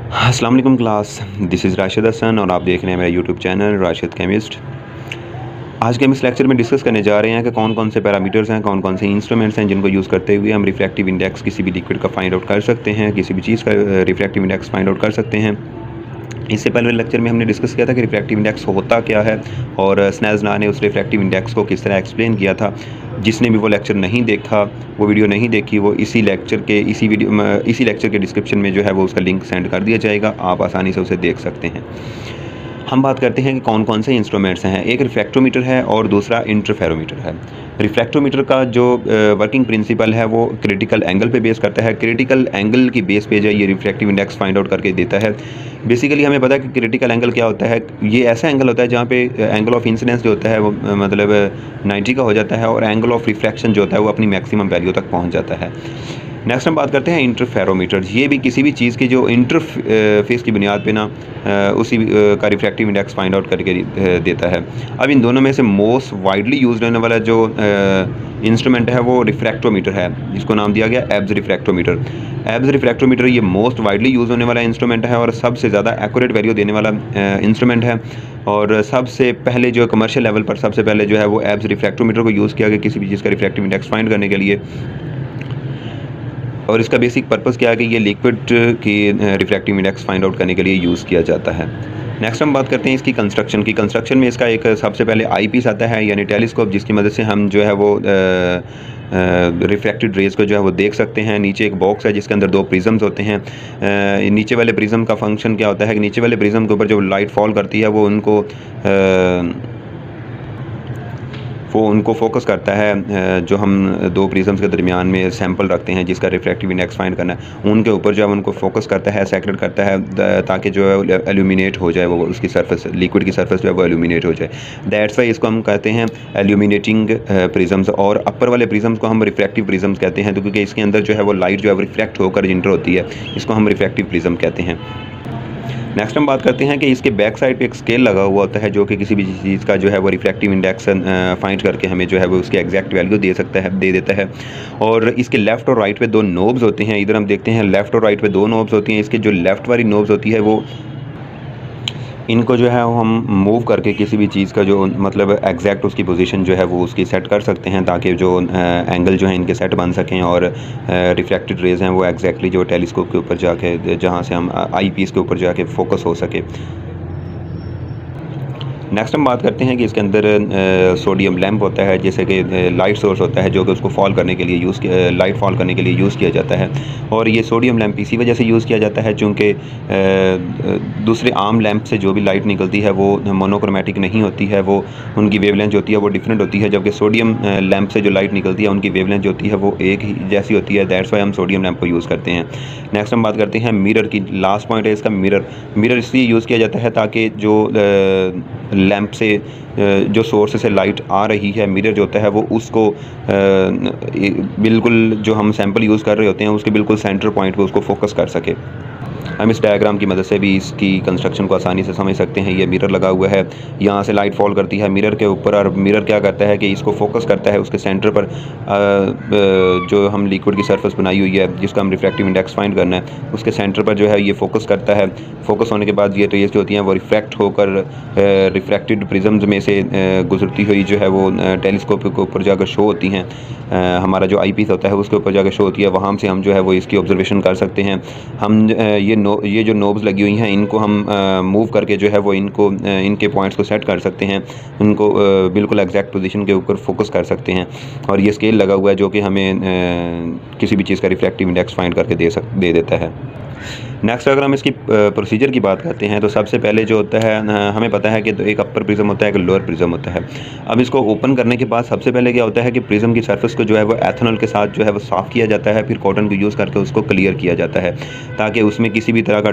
अस्सलाम वालेकुम class, this is Rashid Hasan और आप देख रहे हैं मेरा यूट्यूब चैनल राशिद केमिस्ट। आज के हम इस लेक्चर में डिस्कस करने जा रहे हैं कि कौन कौन से पैरामीटर्स हैं, कौन कौन से इंस्ट्रूमेंट्स हैं जिनको यूज़ करते हुए हम रिफ्रैक्टिव इंडेक्स किसी भी लिक्विड का फाइंड आउट कर सकते हैं, किसी भी चीज़ का रिफ्रैक्टिव इंडेक्स फाइंड आउट कर सकते हैं। इससे पहले लेक्चर में हमने डिस्कस किया था कि रिफ्रैक्टिव इंडेक्स होता क्या है और स्नेल्स लॉ ने उस रिफ्रैक्टिव इंडेक्स को किस तरह एक्सप्लेन किया था। जिसने भी वो लेक्चर नहीं देखा, वो वीडियो नहीं देखी, वो इसी लेक्चर के डिस्क्रिप्शन में जो है वो उसका लिंक सेंड कर दिया जाएगा, आप आसानी से उसे देख सकते हैं। हम बात करते हैं कि कौन कौन से इंस्ट्रूमेंट्स हैं। एक रिफ्रैक्टोमीटर है और दूसरा इंटरफेरोमीटर है। रिफ्रैक्टोमीटर का जो वर्किंग प्रिंसिपल है वो क्रिटिकल एंगल पे बेस करता है। क्रिटिकल एंगल की बेस पे जो ये रिफ्रैक्टिव इंडेक्स फाइंड आउट करके देता है। बेसिकली हमें पता है कि क्रिटिकल एंगल क्या होता है। ये ऐसा एंगल होता है जहाँ पे एंगल ऑफ इंसिडेंस जो होता है वो मतलब 90 का हो जाता है और एंगल ऑफ रिफ्रैक्शन जो होता है वो अपनी मैक्सिमम वैल्यू तक पहुँच जाता है। नेक्स्ट हम बात करते हैं इंटरफेरोमीटर। ये भी किसी भी चीज़ की जो इंटरफेस की बुनियाद पे ना उसी का रिफ्रैक्टिव इंडेक्स फाइंड आउट करके देता है। अब इन दोनों में से मोस्ट वाइडली यूज्ड होने वाला जो इंस्ट्रूमेंट है वो रिफ्रैक्टोमीटर है, जिसको नाम दिया गया एब्स रिफ्रैक्टोमीटर। एब्स रिफ्रैक्टोमीटर ये मोस्ट वाइडली यूज़ होने वाला इंस्ट्रूमेंट है और सबसे ज़्यादा एक्यूरेट वैल्यू देने वाला इंस्ट्रूमेंट है। और सबसे पहले जो कमर्शियल लेवल पर सबसे पहले जो है वो एब्स रिफ्रैक्टोमीटर को यूज़ किया गया किसी भी चीज़ का रिफ्रैक्टिव इंडेक्स फाइंड करने के लिए। और इसका बेसिक पर्पस क्या है कि ये लिक्विड की रिफ्रैक्टिव इंडेक्स फाइंड आउट करने के लिए यूज़ किया जाता है। नेक्स्ट हम बात करते हैं इसकी कंस्ट्रक्शन की। कंस्ट्रक्शन में इसका एक सबसे पहले आई पीस आता है, यानी टेलीस्कोप, जिसकी मदद से हम जो है वो रिफ्रैक्टेड रेज को जो है वो देख सकते हैं। नीचे एक बॉक्स है जिसके अंदर दो प्रिज्म्स होते हैं। नीचे वाले प्रिज्म का फंक्शन क्या होता है कि नीचे वाले प्रिज्म के ऊपर जो लाइट फॉल करती है वो उनको फोकस करता है। जो हम दो प्रिज्म्स के दरमियान में सैंपल रखते हैं जिसका रिफ्रैक्टिव इंडेक्स फाइंड करना है, उनके ऊपर जो है उनको फोकस करता है, सेक्रेट करता है ताकि जो है एल्यूमिनेट हो जाए, वो उसकी सरफेस, लिक्विड की सरफेस जो है वो एल्यूमिनेट हो जाए। दैट्स वाई इसको हम कहते हैं एल्यूमिनेटिंग प्रिज्म्स। और अपर वाले प्रिज्म्स को हम रिफ्रैक्टिव प्रिज्म्स कहते हैं, तो क्योंकि इसके अंदर जो है वो लाइट जो है रिफ्रैक्ट होकर इंटर होती है, इसको हम रिफ्रैक्टिव प्रिज्म कहते हैं। नेक्स्ट हम बात करते हैं कि इसके बैक साइड पे एक स्केल लगा हुआ होता है जो कि किसी भी चीज़ का जो है वो रिफ्रैक्टिव इंडेक्स फाइंड करके हमें जो है वो उसकी एग्जैक्ट वैल्यू दे देता है। और इसके लेफ़्ट और राइट पे दो नोब्स होते हैं। इधर हम देखते हैं लेफ़्ट और राइट पे दो नोब्स होती हैं। इसके जो लेफ़्ट वाली नोब्स होती है वो इनको जो है हम मूव करके किसी भी चीज़ का जो मतलब एग्जैक्ट उसकी पोजीशन जो है वो उसकी सेट कर सकते हैं, ताकि जो एंगल जो है इनके सेट बन सकें और रिफ्रैक्टेड रेज हैं वो एग्जैक्टली जो टेलीस्कोप के ऊपर जाके, जहाँ से हम आई पीस के ऊपर जाके फोकस हो सके। नेक्स्ट हम बात करते हैं कि इसके अंदर सोडियम लैंप होता है, जैसे कि लाइट सोर्स होता है जो कि उसको फॉल करने के लिए लाइट फॉल करने के लिए यूज़ किया जाता है। और ये सोडियम लैंप इसी वजह से यूज़ किया जाता है चूँकि दूसरे आम लैंप से जो भी लाइट निकलती है वो मोनोक्रोमेटिक नहीं होती है, वो उनकी वेवलेंथ जो होती है वो डिफरेंट होती है, जबकि सोडियम लैंप से जो लाइट निकलती है उनकी वेवलेंथ जो होती है वो एक ही जैसी होती है। दैट्स वाई हम सोडियम लैंप को यूज़ करते हैं। नेक्स्ट हम बात करते हैं मिरर की। लास्ट पॉइंट है इसका मिरर इसलिए यूज़ किया जाता है ताकि जो लैंप से जो सोर्स से लाइट आ रही है, मिरर जो होता है वो उसको बिल्कुल जो हम सैंपल यूज़ कर रहे होते हैं उसके बिल्कुल सेंटर पॉइंट पे उसको फोकस कर सके। हम इस डायग्राम की मदद से भी इसकी कंस्ट्रक्शन को आसानी से समझ सकते हैं। ये मिरर लगा हुआ है, यहाँ से लाइट फॉल करती है मिरर के ऊपर और मिरर क्या करता है कि इसको फोकस करता है उसके सेंटर पर। जो हम लिक्विड की सरफेस बनाई हुई है जिसका हम रिफ्रैक्टिव इंडेक्स फाइंड करना है, उसके सेंटर पर जो है ये फोकस करता है। फोकस होने के बाद ये रेज़ जो होती हैं वो रिफ्रैक्ट होकर रिफ्रैक्टेड प्रिज्म्स में से गुजरती हुई जो है वो टेलीस्कोप के ऊपर जाकर शो होती हैं। हमारा जो आई पीस होता है उसके ऊपर जाकर शो होती है, वहाँ से हम जो है वो इसकी ऑब्जर्वेशन कर सकते हैं। हम ये जो नोब्स लगी हुई हैं इनको हम मूव करके जो है वो इनके पॉइंट्स को सेट कर सकते हैं, उनको बिल्कुल एग्जैक्ट पोजीशन के ऊपर फोकस कर सकते हैं। और ये स्केल लगा हुआ है जो कि हमें किसी भी चीज़ का रिफ्रैक्टिव इंडेक्स फाइंड करके दे देता है। नेक्स्ट अगर हम इसकी प्रोसीजर की बात करते हैं तो सबसे पहले जो होता है हमें पता है कि तो एक अपर प्रिज्म होता है, एक लोअर प्रिज्म होता है। अब इसको ओपन करने के बाद सबसे पहले क्या होता है कि प्रिज्म की सरफेस को जो है वो एथेनॉल के साथ जो है वो साफ़ किया जाता है, फिर कॉटन को यूज़ करके उसको क्लियर किया जाता है ताकि उसमें किसी भी तरह का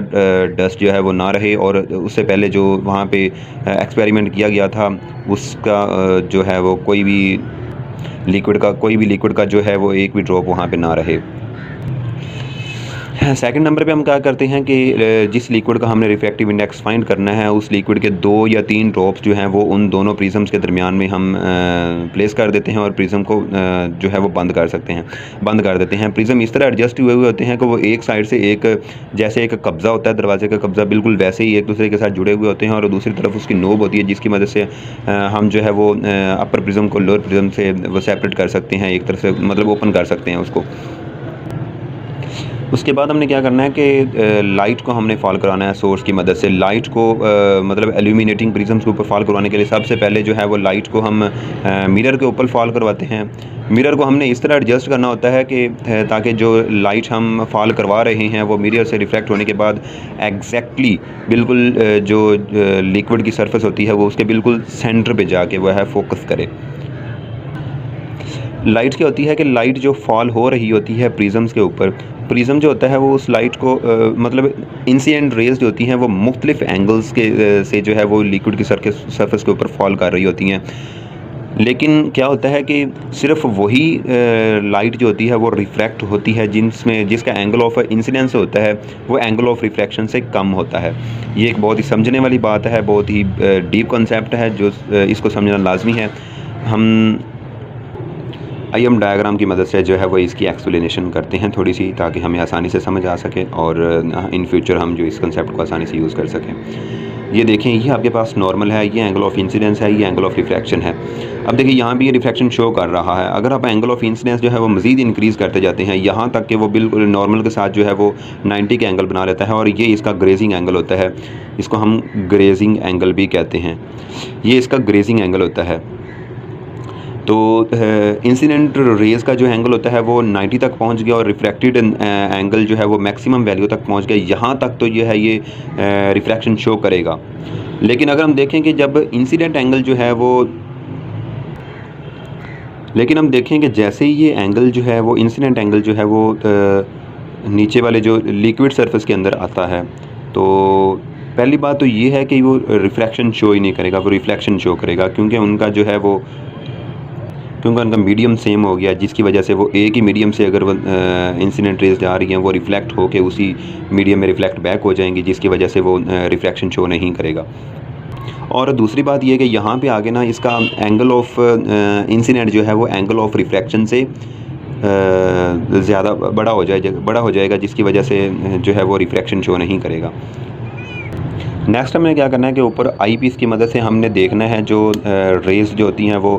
डस्ट जो है वो ना रहे। और उससे पहले जो वहाँ पे एक्सपेरिमेंट किया गया था उसका जो है वो कोई भी लिक्विड का जो है वो एक भी ड्रॉप वहाँ पे ना रहे। सेकंड नंबर पे हम क्या करते हैं कि जिस लिक्विड का हमने रिफ्रैक्टिव इंडेक्स फाइंड करना है, उस लिक्विड के 2 या 3 ड्रॉप्स जो हैं वो उन दोनों प्रिज्म्स के दरमियान में हम प्लेस कर देते हैं और प्रिज्म को जो है वो बंद कर देते हैं। प्रिज्म इस तरह एडजस्ट हुए होते हैं कि वो एक साइड से जैसे एक कब्ज़ा होता है दरवाजे का कब्ज़ा, बिल्कुल वैसे ही एक दूसरे के साथ जुड़े हुए होते हैं, और दूसरी तरफ उसकी नोब होती है जिसकी मदद से हम जो है वो अपर प्रिज्म को लोअर प्रिज्म से वो सेपरेट कर सकते हैं, एक तरफ से मतलब ओपन कर सकते हैं उसको। उसके बाद हमने क्या करना है कि लाइट को हमने फॉल कराना है सोर्स की मदद से। लाइट को मतलब एल्यूमिनेटिंग प्रिज्म्स के ऊपर फॉल करवाने के लिए सबसे पहले जो है वो लाइट को हम मिरर के ऊपर फॉल करवाते हैं। मिरर को हमने इस तरह एडजस्ट करना होता है कि ताकि जो लाइट हम फॉल करवा रहे हैं वो मिरर से रिफ्लेक्ट होने के बाद एग्जैक्टली बिल्कुल जो लिक्विड की सरफेस होती है वो उसके बिल्कुल सेंटर पे जाके वो है फोकस करे। लाइट क्या होती है कि लाइट जो फॉल हो रही होती है प्रिज्म्स के ऊपर, प्रिज्म जो होता है वो उस लाइट को मतलब इंसिडेंट रेज जो होती हैं वो मुख्तलिफ एंगल्स के से जो है वो लिक्विड की सरफेस के ऊपर फॉल कर रही होती हैं। लेकिन क्या होता है कि सिर्फ वही लाइट जो होती है वो रिफ्रैक्ट होती है जिसका एंगल ऑफ इंसिडेंस होता है वो एंगल ऑफ रिफ्रैक्शन से कम होता है। ये एक बहुत ही समझने वाली बात है, बहुत ही डीप कॉन्सेप्ट है जो इसको समझना लाजमी है। हम IM डायग्राम की मदद से जो है वो इसकी एक्सप्लेनेशन करते हैं थोड़ी सी, ताकि हमें आसानी से समझ आ सके और इन फ्यूचर हम जो इस कंसेप्ट को आसानी से यूज़ कर सकें। ये देखें, ये आपके पास नॉर्मल है, ये एंगल ऑफ इंसिडेंस है, ये एंगल ऑफ रिफ्रैक्शन है। अब देखिए यहाँ भी ये रिफ्रैक्शन शो कर रहा है। अगर आप एंगल ऑफ इंसिडेंस जो है वो मज़ीद इंक्रीज़ करते जाते हैं यहाँ तक कि वो बिल्कुल नॉर्मल के साथ जो है वो 90 के एंगल बना लेता है, और ये इसका ग्रेजिंग एंगल होता है। इसको हम ग्रेजिंग एंगल भी कहते हैं। ये इसका ग्रेजिंग एंगल होता है। तो इंसिडेंट रेज़ का जो एंगल होता है वो 90 तक पहुंच गया और रिफ्रैक्टेड एंगल जो है वो मैक्सिमम वैल्यू तक पहुंच गया। यहाँ तक तो ये है ये रिफ्रैक्शन शो करेगा। लेकिन अगर हम देखें कि जब इंसिडेंट एंगल जो है वो लेकिन हम देखें कि जैसे ही ये एंगल जो है वो इंसिडेंट एंगल जो है वो नीचे वाले जो लिक्विड सरफेस के अंदर आता है, तो पहली बात तो ये है कि वो रिफ्रैक्शन शो ही नहीं करेगा, वो रिफ्लेक्शन शो करेगा, क्योंकि उनका मीडियम सेम हो गया, जिसकी वजह से वो एक ही मीडियम से अगर वो इंसिडेंट रेज जा रही हैं वो रिफ्लेक्ट होके उसी मीडियम में रिफ्लेक्ट बैक हो जाएंगी, जिसकी वजह से वो रिफ्रैक्शन शो नहीं करेगा। और दूसरी बात ये है कि यहाँ पे आगे ना इसका एंगल ऑफ इंसिडेंट जो है वो एंगल ऑफ रिफ्रैक्शन से ज़्यादा बड़ा हो जाएगा, जिसकी वजह से जो है वो रिफ्रैक्शन शो नहीं करेगा। नेक्स्ट हमें क्या करना है कि ऊपर आई पीस की मदद से हमने देखना है जो रेज़ जो होती हैं वो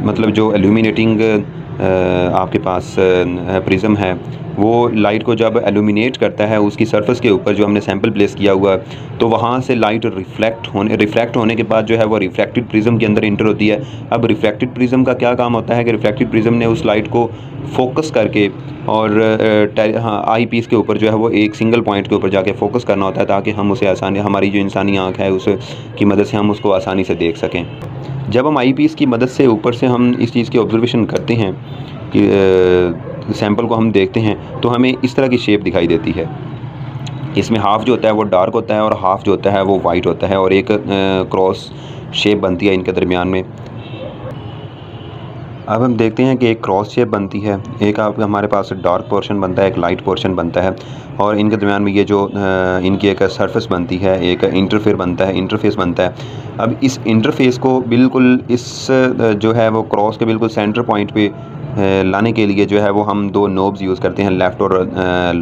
मतलब जो एल्यूमिनेटिंग आपके पास प्रिज्म है वो लाइट को जब एल्यूमिनेट करता है उसकी सरफेस के ऊपर जो हमने सैंपल प्लेस किया हुआ है, तो वहाँ से लाइट रिफ्रैक्ट होने के बाद जो है वो रिफ्रैक्टेड प्रिज्म के अंदर इंटर होती है। अब रिफ्रैक्टेड प्रिज्म का क्या काम होता है कि रिफ्रैक्टेड प्रिज्म ने उस लाइट को फोकस करके और आई पीस के ऊपर जो है वो एक सिंगल पॉइंट के ऊपर जाके फोकस करना होता है, ताकि हम उसे आसानी, हमारी जो इंसानी आँख है उस की मदद से हम उसको आसानी से देख सकें। जब हम आई पीस की मदद से ऊपर से हम इस चीज़ की ऑब्जर्वेशन करते हैं कि सैंपल को हम देखते हैं, तो हमें इस तरह की शेप दिखाई देती है। इसमें हाफ़ जो होता है वो डार्क होता है और हाफ़ जो होता है वो वाइट होता है, और एक क्रॉस शेप बनती है इनके दरमियान में। अब हम देखते हैं कि एक क्रॉस शेप बनती है, एक आप हमारे पास डार्क पोर्शन बनता है, एक लाइट पोर्शन बनता है, और इनके दरमियान में ये जो इनकी एक सरफेस बनती है, एक इंटरफेस बनता है। अब इस इंटरफेस को बिल्कुल इस जो है वो क्रॉस के बिल्कुल सेंटर पॉइंट पे लाने के लिए जो है वो हम 2 नोब्स यूज़ करते हैं, लेफ़्ट और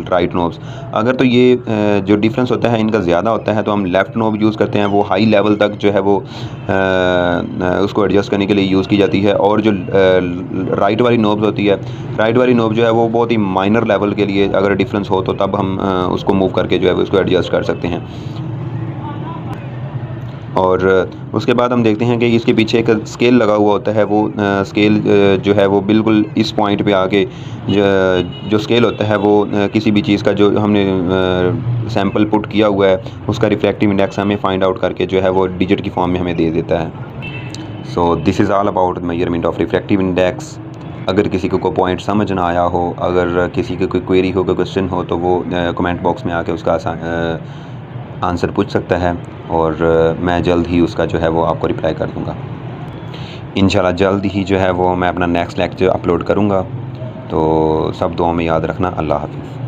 राइट नोब्स। अगर तो ये जो डिफरेंस होता है इनका ज़्यादा होता है तो हम लेफ़्ट नोब यूज़ करते हैं, वो हाई लेवल तक जो है वो उसको एडजस्ट करने के लिए यूज़ की जाती है। और जो राइट वाली नोब्स होती है, राइट वाली नोब जो है वो बहुत ही माइनर लेवल के लिए अगर डिफरेंस हो तो तब हम उसको मूव करके जो है उसको एडजस्ट कर सकते हैं। और उसके बाद हम देखते हैं कि इसके पीछे एक स्केल लगा हुआ होता है, वो स्केल जो है वो बिल्कुल इस पॉइंट पे आके जो स्केल होता है वो किसी भी चीज़ का जो हमने सैंपल पुट किया हुआ है उसका रिफ्रैक्टिव इंडेक्स हमें फाइंड आउट करके जो है वो डिजिट की फॉर्म में हमें दे देता है। So this is all about measurement of refractive index. अगर किसी को कोई पॉइंट समझ ना आया हो, अगर किसी की कोई क्वेरी हो, कोई क्वेश्चन हो, तो वो कमेंट बॉक्स में आके उसका आंसर पूछ सकता है, और मैं जल्द ही उसका जो है वो आपको रिप्लाई कर दूंगा। इंशाल्लाह जल्द ही जो है वो मैं अपना नेक्स्ट लेक्चर अपलोड करूंगा। तो सब दुआओं में याद रखना। अल्लाह हाफ़िज़।